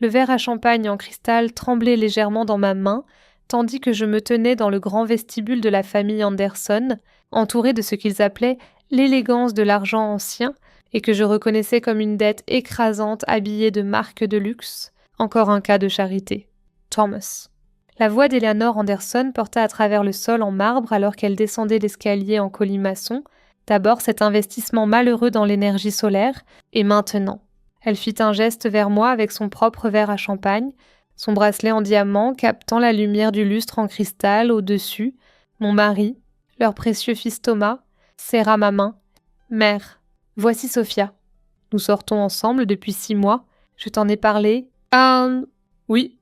Le verre à champagne en cristal tremblait légèrement dans ma main, tandis que je me tenais dans le grand vestibule de la famille Anderson, entourée de ce qu'ils appelaient l'élégance de l'argent ancien, et que je reconnaissais comme une dette écrasante habillée de marques de luxe. Encore un cas de charité. Thomas. La voix d'Eleanor Anderson porta à travers le sol en marbre alors qu'elle descendait l'escalier en colimaçon. D'abord cet investissement malheureux dans l'énergie solaire, et maintenant. Elle fit un geste vers moi avec son propre verre à champagne, son bracelet en diamant captant la lumière du lustre en cristal au-dessus. Mon mari, leur précieux fils Thomas, serra ma main. « Mère, voici Sophia. Nous sortons ensemble depuis 6 mois. Je t'en ai parlé. »« Oui. »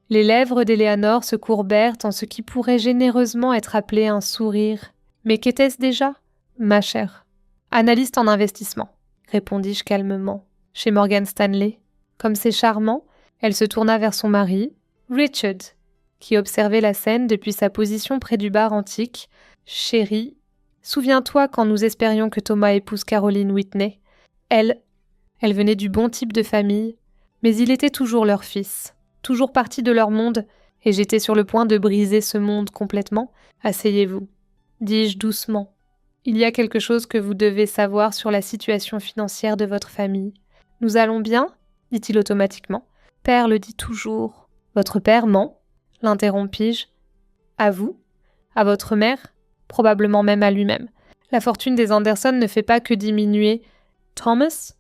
Les lèvres d'Eleanor se courbèrent en ce qui pourrait généreusement être appelé un sourire. « Mais qu'était-ce déjà ?»« Ma chère. »« Analyste en investissement, » répondis-je calmement. « Chez Morgan Stanley. » Comme c'est charmant, elle se tourna vers son mari, Richard, qui observait la scène depuis sa position près du bar antique. « Chérie, souviens-toi quand nous espérions que Thomas épouse Caroline Whitney. Elle venait du bon type de famille, mais il était toujours leur fils, toujours parti de leur monde, et j'étais sur le point de briser ce monde complètement. Asseyez-vous, dis-je doucement. Il y a quelque chose que vous devez savoir sur la situation financière de votre famille. Nous allons bien ? Dit-il automatiquement. Père le dit toujours. Votre père ment ? L'interrompis-je. À vous ? À votre mère ? Probablement même à lui-même. La fortune des Anderson ne fait pas que diminuer. Thomas ?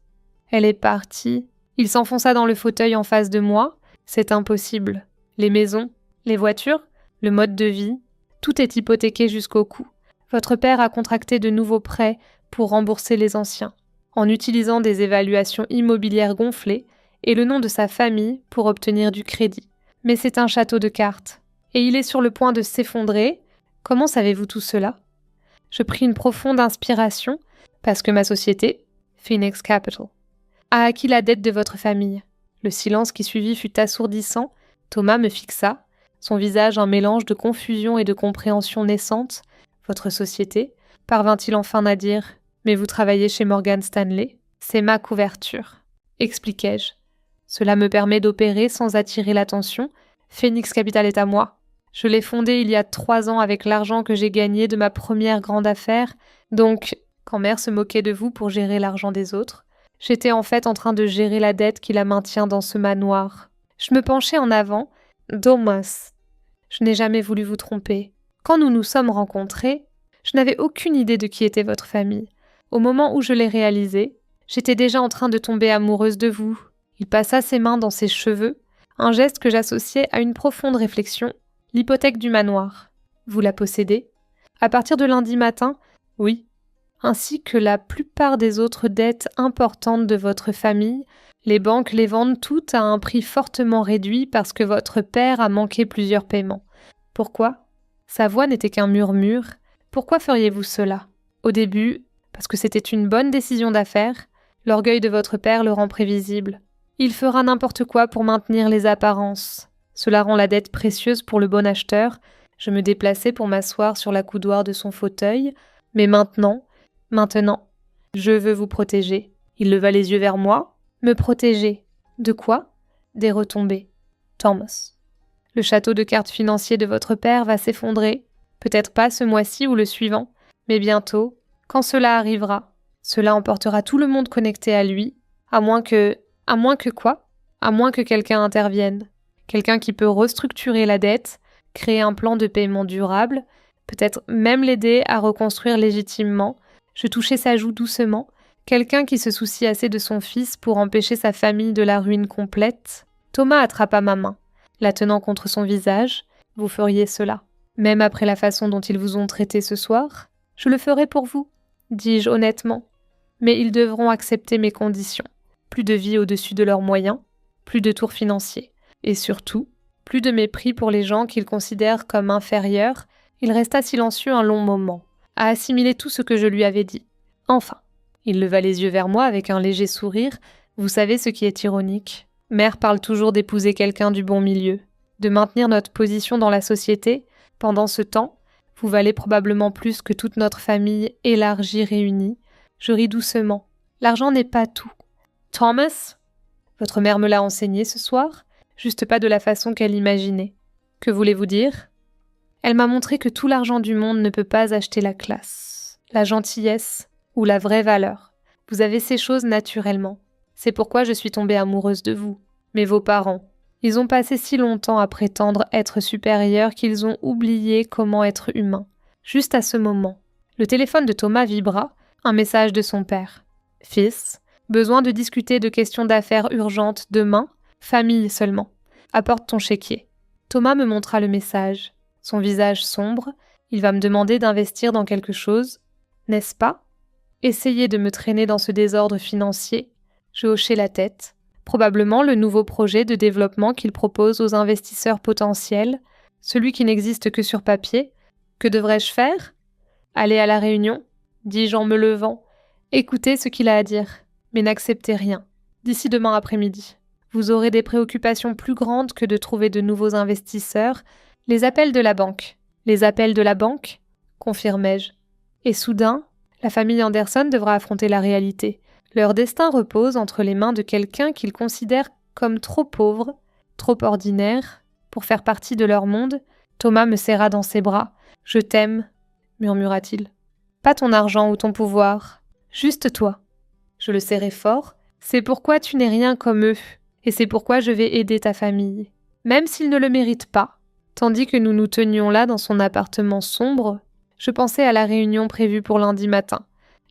Elle est partie. Il s'enfonça dans le fauteuil en face de moi. C'est impossible. Les maisons, les voitures, le mode de vie, tout est hypothéqué jusqu'au cou. Votre père a contracté de nouveaux prêts pour rembourser les anciens, en utilisant des évaluations immobilières gonflées et le nom de sa famille pour obtenir du crédit. Mais c'est un château de cartes. Et il est sur le point de s'effondrer. Comment savez-vous tout cela ? Je pris une profonde inspiration parce que ma société, Phoenix Capital, a acquis la dette de votre famille. Le silence qui suivit fut assourdissant. Thomas me fixa, son visage un mélange de confusion et de compréhension naissante. Votre société, parvint-il enfin à dire. Mais vous travaillez chez Morgan Stanley ? C'est ma couverture, expliquai-je. Cela me permet d'opérer sans attirer l'attention. Phoenix Capital est à moi. Je l'ai fondée il y a 3 ans avec l'argent que j'ai gagné de ma première grande affaire. Donc, quand mère se moquait de vous pour gérer l'argent des autres, j'étais en fait en train de gérer la dette qui la maintient dans ce manoir. Je me penchai en avant. Thomas, je n'ai jamais voulu vous tromper. Quand nous nous sommes rencontrés, je n'avais aucune idée de qui était votre famille. Au moment où je l'ai réalisé, j'étais déjà en train de tomber amoureuse de vous. Il passa ses mains dans ses cheveux, un geste que j'associais à une profonde réflexion. L'hypothèque du manoir. Vous la possédez ? À partir de lundi matin, oui. Ainsi que la plupart des autres dettes importantes de votre famille, les banques les vendent toutes à un prix fortement réduit parce que votre père a manqué plusieurs paiements. Pourquoi ? Sa voix n'était qu'un murmure. Pourquoi feriez-vous cela ? Au début, parce que c'était une bonne décision d'affaires, l'orgueil de votre père le rend prévisible. Il fera n'importe quoi pour maintenir les apparences. Cela rend la dette précieuse pour le bon acheteur. Je me déplaçai pour m'asseoir sur la coudoir de son fauteuil. Mais maintenant, je veux vous protéger. Il leva les yeux vers moi. Me protéger. De quoi ? Des retombées. Thomas. Le château de cartes financier de votre père va s'effondrer. Peut-être pas ce mois-ci ou le suivant, mais bientôt, quand cela arrivera. Cela emportera tout le monde connecté à lui, à moins que quoi ? À moins que quelqu'un intervienne. Quelqu'un qui peut restructurer la dette, créer un plan de paiement durable, peut-être même l'aider à reconstruire légitimement. Je touchai sa joue doucement. Quelqu'un qui se soucie assez de son fils pour empêcher sa famille de la ruine complète. Thomas attrapa ma main, la tenant contre son visage. Vous feriez cela. Même après la façon dont ils vous ont traité ce soir ? Je le ferai pour vous, dis-je honnêtement. Mais ils devront accepter mes conditions. Plus de vie au-dessus de leurs moyens, plus de tours financiers. Et surtout, plus de mépris pour les gens qu'ils considèrent comme inférieurs. Il resta silencieux un long moment, à assimiler tout ce que je lui avais dit. Enfin, il leva les yeux vers moi avec un léger sourire. Vous savez ce qui est ironique ? Mère parle toujours d'épouser quelqu'un du bon milieu, de maintenir notre position dans la société. Pendant ce temps, vous valez probablement plus que toute notre famille élargie réunie. Je ris doucement. L'argent n'est pas tout. Thomas ? Votre mère me l'a enseigné ce soir, juste pas de la façon qu'elle imaginait. Que voulez-vous dire ? Elle m'a montré que tout l'argent du monde ne peut pas acheter la classe, la gentillesse ou la vraie valeur. Vous avez ces choses naturellement. C'est pourquoi je suis tombée amoureuse de vous. Mais vos parents, ils ont passé si longtemps à prétendre être supérieurs qu'ils ont oublié comment être humains. Juste à ce moment, le téléphone de Thomas vibra, un message de son père. « Fils, besoin de discuter de questions d'affaires urgentes demain, famille seulement. Apporte ton chéquier. » Thomas me montra le message. Son visage sombre, il va me demander d'investir dans quelque chose, n'est-ce pas ? Essayer de me traîner dans ce désordre financier. Je hochai la tête. Probablement le nouveau projet de développement qu'il propose aux investisseurs potentiels, celui qui n'existe que sur papier. Que devrais-je faire ? Aller à la réunion ? Dis-je en me levant. Écoutez ce qu'il a à dire, mais n'acceptez rien. D'ici demain après-midi. Vous aurez des préoccupations plus grandes que de trouver de nouveaux investisseurs. Les appels de la banque. Les appels de la banque ? Confirmai-je. Et soudain, la famille Anderson devra affronter la réalité. Leur destin repose entre les mains de quelqu'un qu'ils considèrent comme trop pauvre, trop ordinaire, pour faire partie de leur monde. Thomas me serra dans ses bras. « Je t'aime », murmura-t-il. « Pas ton argent ou ton pouvoir, juste toi. » Je le serrai fort. « C'est pourquoi tu n'es rien comme eux, et c'est pourquoi je vais aider ta famille, même s'ils ne le méritent pas. » Tandis que nous nous tenions là dans son appartement sombre, je pensais à la réunion prévue pour lundi matin.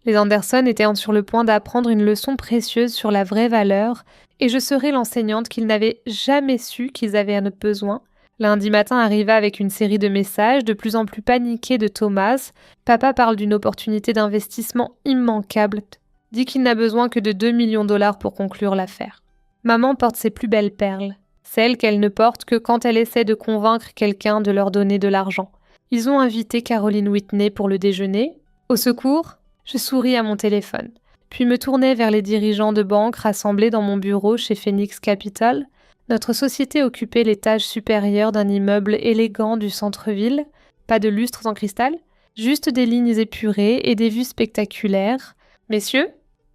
Les Anderson étaient sur le point d'apprendre une leçon précieuse sur la vraie valeur, et je serais l'enseignante qu'ils n'avaient jamais su qu'ils avaient besoin. Lundi matin arriva avec une série de messages de plus en plus paniqués de Thomas. Papa parle d'une opportunité d'investissement immanquable, dit qu'il n'a besoin que de 2 millions de dollars pour conclure l'affaire. Maman porte ses plus belles perles, celles qu'elle ne porte que quand elle essaie de convaincre quelqu'un de leur donner de l'argent. Ils ont invité Caroline Whitney pour le déjeuner. Au secours, je souris à mon téléphone, puis me tournai vers les dirigeants de banque rassemblés dans mon bureau chez Phoenix Capital. Notre société occupait l'étage supérieur d'un immeuble élégant du centre-ville, pas de lustres en cristal, juste des lignes épurées et des vues spectaculaires. « Messieurs »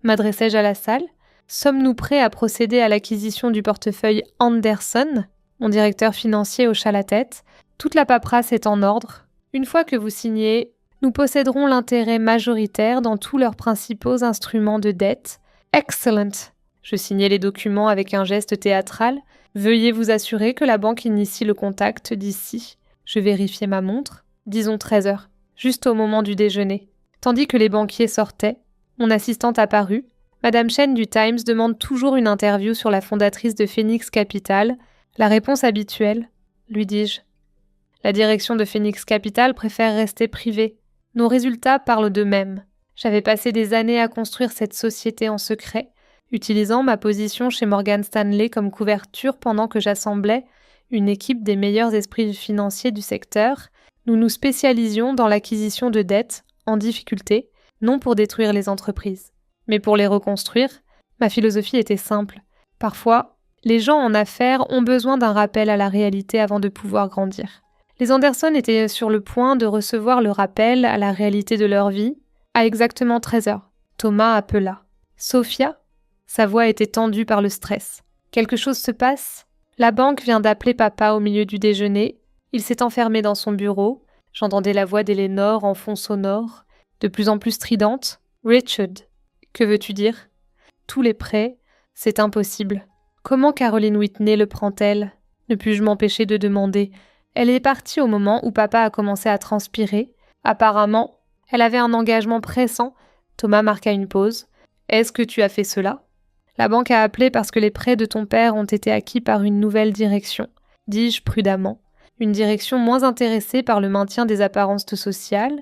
m'adressai-je à la salle, « sommes-nous prêts à procéder à l'acquisition du portefeuille Anderson ?» Mon directeur financier hocha la tête. « Toute la paperasse est en ordre. Une fois que vous signez, nous posséderons l'intérêt majoritaire dans tous leurs principaux instruments de dette. Excellent !» Je signai les documents avec un geste théâtral. « Veuillez vous assurer que la banque initie le contact d'ici. » Je vérifiai ma montre. Disons 13 heures, juste au moment du déjeuner. Tandis que les banquiers sortaient, mon assistante apparut. « Madame Chen du Times demande toujours une interview sur la fondatrice de Phoenix Capital. La réponse habituelle, lui dis-je. La direction de Phoenix Capital préfère rester privée. Nos résultats parlent d'eux-mêmes. J'avais passé des années à construire cette société en secret, utilisant ma position chez Morgan Stanley comme couverture pendant que j'assemblais une équipe des meilleurs esprits financiers du secteur. Nous nous spécialisions dans l'acquisition de dettes en difficulté, non pour détruire les entreprises, mais pour les reconstruire. Ma philosophie était simple. Parfois, les gens en affaires ont besoin d'un rappel à la réalité avant de pouvoir grandir. Les Anderson étaient sur le point de recevoir le rappel à la réalité de leur vie à exactement 13 heures. Thomas appela. « Sophia ?» Sa voix était tendue par le stress. « Quelque chose se passe ? » La banque vient d'appeler papa au milieu du déjeuner. Il s'est enfermé dans son bureau. J'entendais la voix d'Eleanor en fond sonore, de plus en plus stridente. « Richard, que veux-tu dire ? Tous les prêts, c'est impossible. Comment Caroline Whitney le prend-elle ? Ne puis-je m'empêcher de demander. Elle est partie au moment où papa a commencé à transpirer. Apparemment, elle avait un engagement pressant. Thomas marqua une pause. « Est-ce que tu as fait cela ? » La banque a appelé parce que les prêts de ton père ont été acquis par une nouvelle direction, dis-je prudemment. Une direction moins intéressée par le maintien des apparences sociales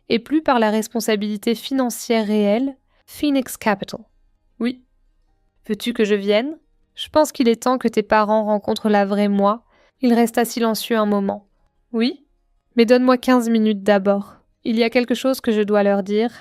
et plus par la responsabilité financière réelle, Phoenix Capital. Oui. Veux-tu que je vienne ? Je pense qu'il est temps que tes parents rencontrent la vraie moi. Il resta silencieux un moment. Oui ? Mais donne-moi 15 minutes d'abord. Il y a quelque chose que je dois leur dire.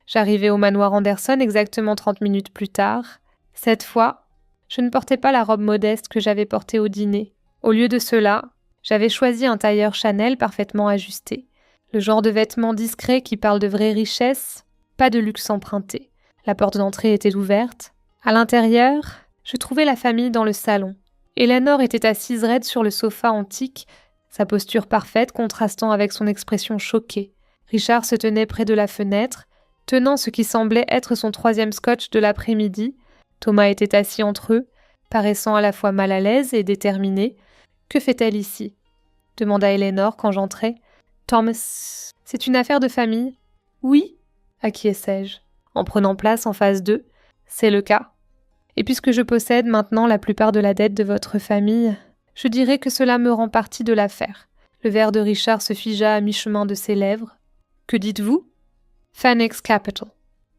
J'arrivai au manoir Anderson exactement 30 minutes plus tard. Cette fois, je ne portais pas la robe modeste que j'avais portée au dîner. Au lieu de cela, j'avais choisi un tailleur Chanel parfaitement ajusté. Le genre de vêtements discrets qui parle de vraie richesse, pas de luxe emprunté. La porte d'entrée était ouverte. À l'intérieur, Je trouvai la famille dans le salon. Eleanor était assise raide sur le sofa antique, sa posture parfaite contrastant avec son expression choquée. Richard se tenait près de la fenêtre, tenant ce qui semblait être son 3e scotch de l'après-midi. Thomas était assis entre eux, paraissant à la fois mal à l'aise et déterminé. « Que fait-elle ici ?» demanda Eleanor quand j'entrai. « Thomas, c'est une affaire de famille ?»« Oui ?» acquiesçai-je, en prenant place en face d'eux. « C'est le cas. Et puisque je possède maintenant la plupart de la dette de votre famille, je dirais que cela me rend partie de l'affaire. » Le verre de Richard se figea à mi-chemin de ses lèvres. « Que dites-vous ?»« Phoenix Capital, »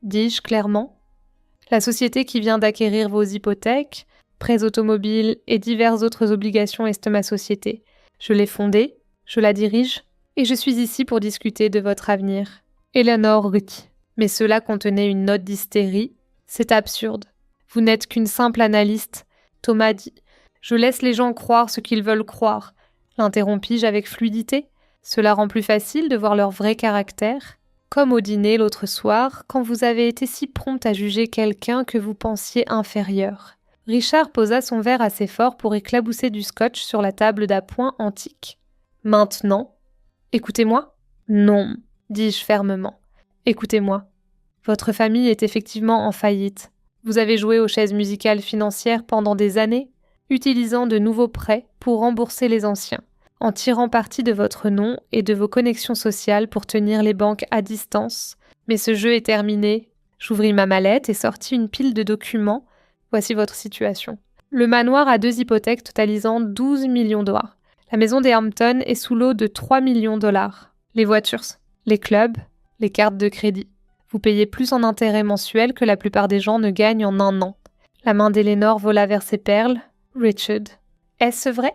dis-je clairement. « La société qui vient d'acquérir vos hypothèques, prêts automobiles et diverses autres obligations est ma société. Je l'ai fondée, je la dirige, et je suis ici pour discuter de votre avenir. » Eleanor rit. Mais cela contenait une note d'hystérie. « C'est absurde. Vous n'êtes qu'une simple analyste. » Thomas dit. « Je laisse les gens croire ce qu'ils veulent croire. » L'interrompis-je avec fluidité. Cela rend plus facile de voir leur vrai caractère. Comme au dîner l'autre soir, quand vous avez été si prompte à juger quelqu'un que vous pensiez inférieur. Richard posa son verre assez fort pour éclabousser du scotch sur la table d'appoint antique. « Maintenant, écoutez-moi ?»« Non, » dis-je fermement. « Écoutez-moi. Votre famille est effectivement en faillite. Vous avez joué aux chaises musicales financières pendant des années, utilisant de nouveaux prêts pour rembourser les anciens, en tirant parti de votre nom et de vos connexions sociales pour tenir les banques à distance. Mais ce jeu est terminé. » J'ouvris ma mallette et sortis une pile de documents. Voici votre situation. Le manoir a 2 hypothèques totalisant 12 millions $. La maison des Hampton est sous l'eau de 3 millions $. Les voitures, les clubs, les cartes de crédit. Vous payez plus en intérêts mensuels que la plupart des gens ne gagnent en un an. La main d'Eleanor vola vers ses perles. « Richard, est-ce vrai ?»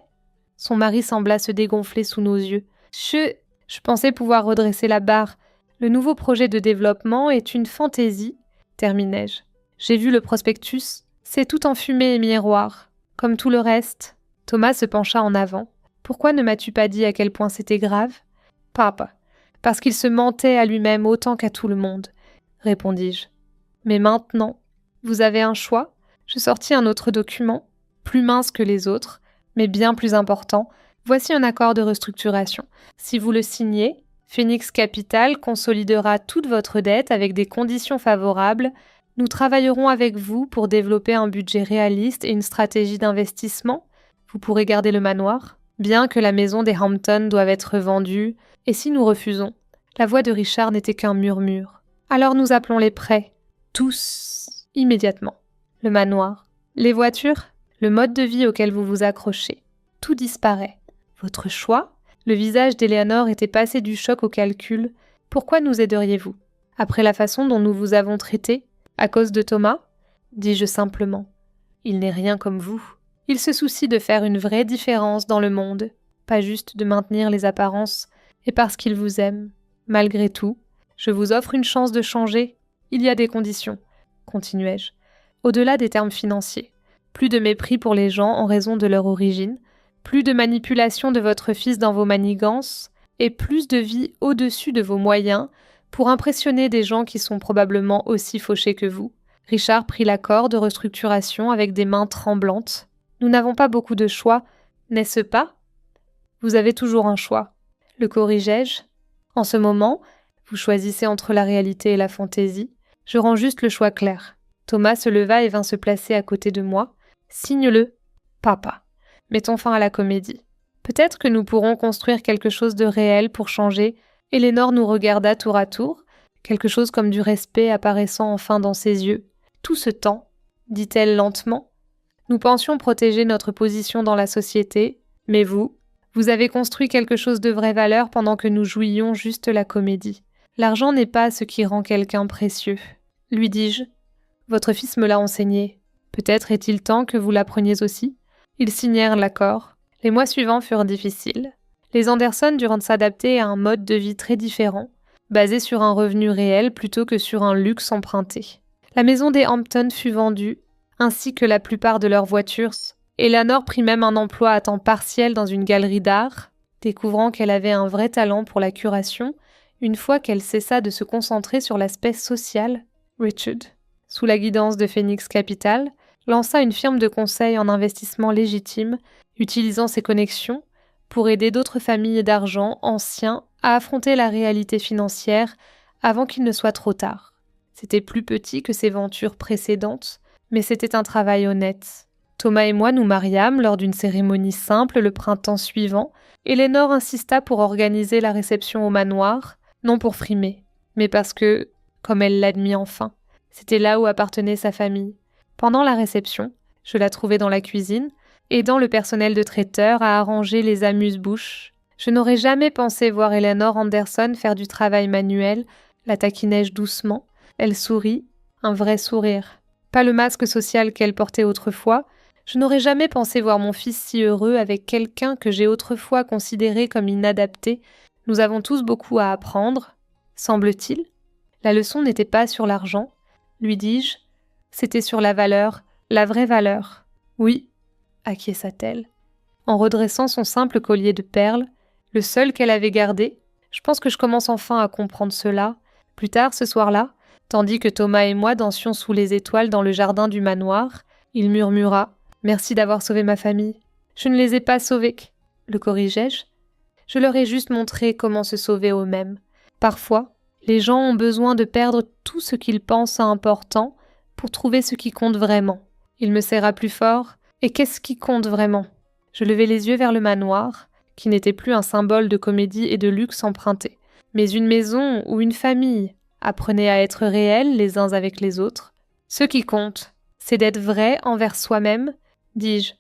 Son mari sembla se dégonfler sous nos yeux. Je pensais pouvoir redresser la barre. Le nouveau projet de développement est une fantaisie, terminai-je. J'ai vu le prospectus. C'est tout en fumée et miroir. Comme tout le reste. Thomas se pencha en avant. Pourquoi ne m'as-tu pas dit à quel point c'était grave ? Papa, parce qu'il se mentait à lui-même autant qu'à tout le monde, répondis-je. Mais maintenant, vous avez un choix ? Je sortis un autre document, plus mince que les autres, mais bien plus important. Voici un accord de restructuration. Si vous le signez, Phoenix Capital consolidera toute votre dette avec des conditions favorables. Nous travaillerons avec vous pour développer un budget réaliste et une stratégie d'investissement. Vous pourrez garder le manoir, bien que la maison des Hampton doive être vendue. Et si nous refusons ? La voix de Richard n'était qu'un murmure. Alors nous appelons les prêts. Tous. Immédiatement. Le manoir. Les voitures. Le mode de vie auquel vous vous accrochez. Tout disparaît. Votre choix ? Le visage d'Eleanor était passé du choc au calcul. Pourquoi nous aideriez-vous ? Après la façon dont nous vous avons traité ? À cause de Thomas ? Dis-je simplement. Il n'est rien comme vous. Il se soucie de faire une vraie différence dans le monde, pas juste de maintenir les apparences, et parce qu'il vous aime. Malgré tout, je vous offre une chance de changer. Il y a des conditions, continuai-je. Au-delà des termes financiers. Plus de mépris pour les gens en raison de leur origine, plus de manipulation de votre fils dans vos manigances, et plus de vie au-dessus de vos moyens, pour impressionner des gens qui sont probablement aussi fauchés que vous. Richard prit l'accord de restructuration avec des mains tremblantes. Nous n'avons pas beaucoup de choix, n'est-ce pas ? Vous avez toujours un choix. Le corrigeai-je ? En ce moment, vous choisissez entre la réalité et la fantaisie. Je rends juste le choix clair. Thomas se leva et vint se placer à côté de moi. Signe-le, papa. Mettons fin à la comédie. Peut-être que nous pourrons construire quelque chose de réel pour changer. Eleanor nous regarda tour à tour, quelque chose comme du respect apparaissant enfin dans ses yeux. Tout ce temps, dit-elle lentement, nous pensions protéger notre position dans la société, mais vous avez construit quelque chose de vraie valeur pendant que nous jouions juste la comédie. L'argent n'est pas ce qui rend quelqu'un précieux, lui dis-je. Votre fils me l'a enseigné. Peut-être est-il temps que vous l'appreniez aussi ? Ils signèrent l'accord. Les mois suivants furent difficiles. Les Anderson durent s'adapter à un mode de vie très différent, basé sur un revenu réel plutôt que sur un luxe emprunté. La maison des Hampton fut vendue, ainsi que la plupart de leurs voitures. Eleanor prit même un emploi à temps partiel dans une galerie d'art, découvrant qu'elle avait un vrai talent pour la curation, une fois qu'elle cessa de se concentrer sur l'aspect social. Richard, sous la guidance de Phoenix Capital, lança une firme de conseil en investissement légitime, utilisant ses connexions pour aider d'autres familles d'argent anciens à affronter la réalité financière avant qu'il ne soit trop tard. C'était plus petit que ses ventures précédentes, mais c'était un travail honnête. Thomas et moi nous mariâmes lors d'une cérémonie simple le printemps suivant, et Lénore insista pour organiser la réception au manoir, non pour frimer, mais parce que, comme elle l'admit enfin, c'était là où appartenait sa famille. Pendant la réception, je la trouvai dans la cuisine, aidant le personnel de traiteur à arranger les amuse-bouches. Je n'aurais jamais pensé voir Eleanor Anderson faire du travail manuel, la taquinai-je doucement. Elle sourit, un vrai sourire. Pas le masque social qu'elle portait autrefois. Je n'aurais jamais pensé voir mon fils si heureux avec quelqu'un que j'ai autrefois considéré comme inadapté. Nous avons tous beaucoup à apprendre, semble-t-il. La leçon n'était pas sur l'argent, lui dis-je, c'était sur la valeur, la vraie valeur. Oui, acquiesça-t-elle. En redressant son simple collier de perles, le seul qu'elle avait gardé, je pense que je commence enfin à comprendre cela. Plus tard, ce soir-là, tandis que Thomas et moi dansions sous les étoiles dans le jardin du manoir, il murmura « Merci d'avoir sauvé ma famille. Je ne les ai pas sauvés. » Le corrigeai-je. Je leur ai juste montré comment se sauver eux-mêmes. Parfois, les gens ont besoin de perdre tout ce qu'ils pensent important pour trouver ce qui compte vraiment. Il me serra plus fort. Et qu'est-ce qui compte vraiment ? Je levai les yeux vers le manoir, qui n'était plus un symbole de comédie et de luxe emprunté, mais une maison où une famille apprenait à être réelle les uns avec les autres. Ce qui compte, c'est d'être vrai envers soi-même, dis-je.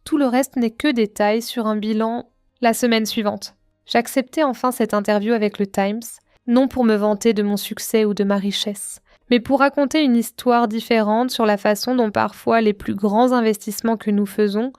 Tout le reste n'est que détail sur un bilan la semaine suivante. J'acceptai enfin cette interview avec le Times, non pour me vanter de mon succès ou de ma richesse, mais pour raconter une histoire différente sur la façon dont parfois les plus grands investissements que nous faisons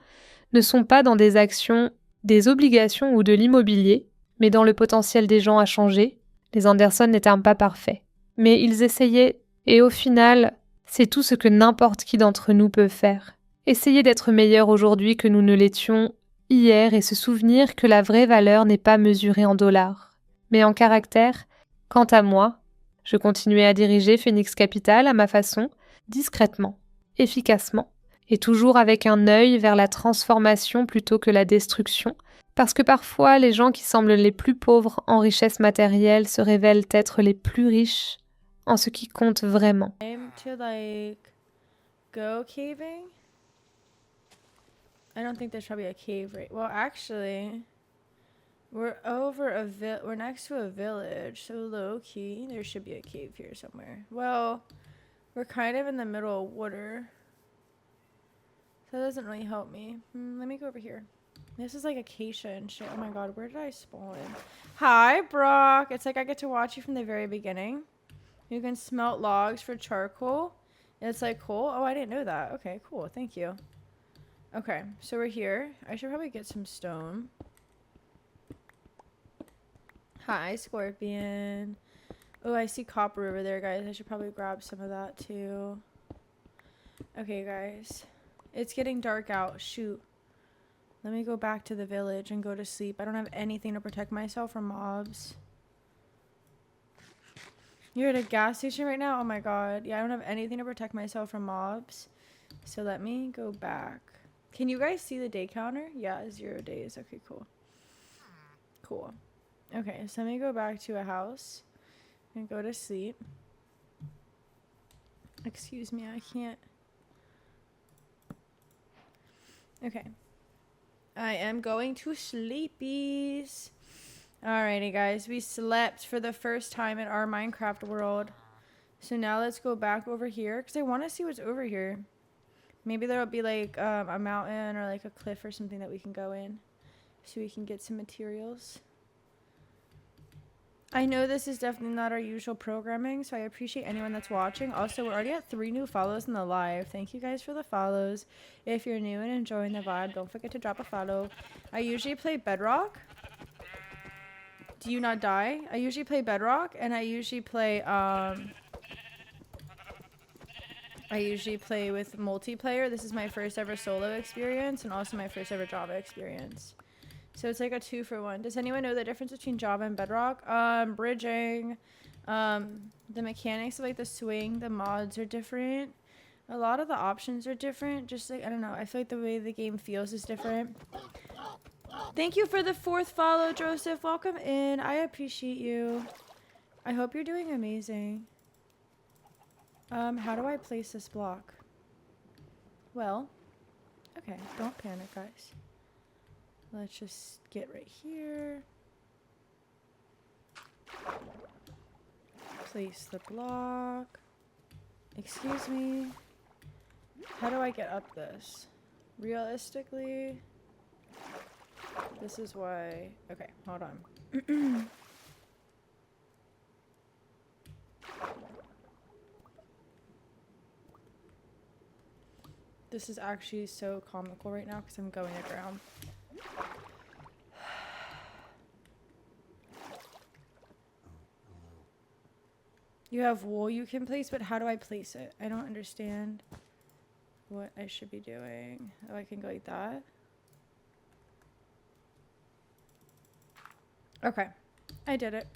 ne sont pas dans des actions, des obligations ou de l'immobilier, mais dans le potentiel des gens à changer. Les Anderson n'étaient pas parfaits, mais ils essayaient, et au final, c'est tout ce que n'importe qui d'entre nous peut faire. Essayer d'être meilleur aujourd'hui que nous ne l'étions hier et se souvenir que la vraie valeur n'est pas mesurée en dollars, mais en caractère. Quant à moi, je continuais à diriger Phoenix Capital à ma façon, discrètement, efficacement, et toujours avec un œil vers la transformation plutôt que la destruction, parce que parfois les gens qui semblent les plus pauvres en richesse matérielle se révèlent être les plus riches en ce qui compte vraiment. To go caving? I don't think there's probably a cave right. Well, actually, we're next to a village, so low key there should be a cave here somewhere. Well, we're kind of in the middle of water, so that doesn't really help me. Let me go over here. This is like acacia and shit. Oh my god, where did I spawn? Hi, Brock. It's like I get to watch you from the very beginning. You can smelt logs for charcoal. It's like cool. Oh, I didn't know that. Okay, cool. Thank you. Okay, so we're here. I should probably get some stone. Hi, Scorpion. Oh, I see copper over there, guys. I should probably grab some of that, too. Okay, guys. It's getting dark out. Shoot. Let me go back to the village and go to sleep. I don't have anything to protect myself from mobs. You're at a gas station right now? Oh, my God. Yeah, I don't have anything to protect myself from mobs. So let me go back. Can you guys see the day counter? Yeah, 0 days. Okay, cool. Cool. Okay, so let me go back to a house and go to sleep. Excuse me, I can't. Okay. I am going to sleepies. Alrighty, guys. We slept for the first time in our Minecraft world. So now let's go back over here because I want to see what's over here. Maybe there'll be like a mountain or like a cliff or something that we can go in so we can get some materials. I know this is definitely not our usual programming, so I appreciate anyone that's watching. Also, we're already at 3 new follows in the live. Thank you guys for the follows. If you're new and enjoying the vibe, don't forget to drop a follow. I usually play Bedrock. Do you not die? I usually play Bedrock, and I usually play with multiplayer. This is my first ever solo experience and also my first ever Java experience. So it's like a 2-for-1. Does anyone know the difference between Java and Bedrock? Bridging, the mechanics of like the swing, the mods are different. A lot of the options are different. Just like, I don't know. I feel like the way the game feels is different. Thank you for the 4th follow, Joseph. Welcome in. I appreciate you. I hope you're doing amazing. How do I place this block? Well, okay. Don't panic, guys. Let's just get right here. Place the block. Excuse me. How do I get up this? Realistically, this is why. Okay, hold on. This is actually so comical right now because I'm going aground. You have wool you can place, but how do I place it? I don't understand what I should be doing. Oh, I can go like that. Okay. I did it.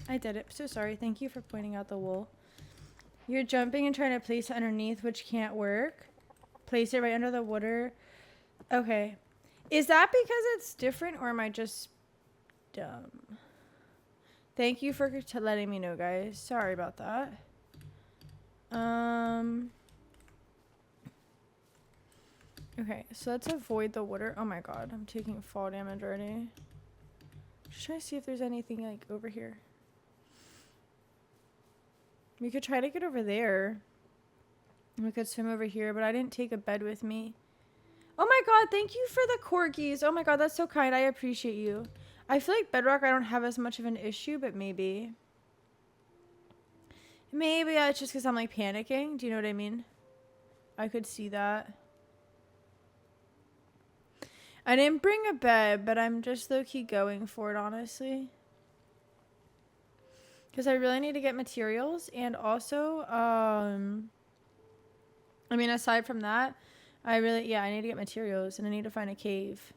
I did it. So sorry. Thank you for pointing out the wool. You're jumping and trying to place it underneath, which can't work. Place it right under the water. Okay. Is that because it's different, or am I just dumb? Thank you for letting me know, guys. Sorry about that. Okay, so let's avoid the water. Oh my god, I'm taking fall damage already. Just trying to see if there's anything like over here. We could try to get over there. We could swim over here, but I didn't take a bed with me. Oh my god, thank you for the corgis. Oh my god, that's so kind. I appreciate you. I feel like Bedrock I don't have as much of an issue, but maybe. Maybe it's just because I'm like panicking. Do you know what I mean? I could see that. I didn't bring a bed, but I'm just low-key going for it, honestly. Because I really need to get materials. And also, I mean, aside from that, I need to get materials. And I need to find a cave.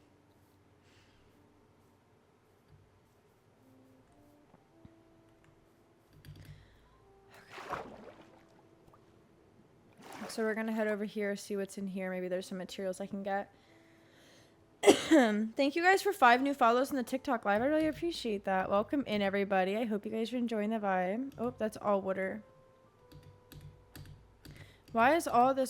So we're going to head over here, see what's in here. Maybe there's some materials I can get. Thank you guys for 5 new follows in the TikTok live. I really appreciate that. Welcome in, everybody. I hope you guys are enjoying the vibe. Oh, that's all water. Why is all this water?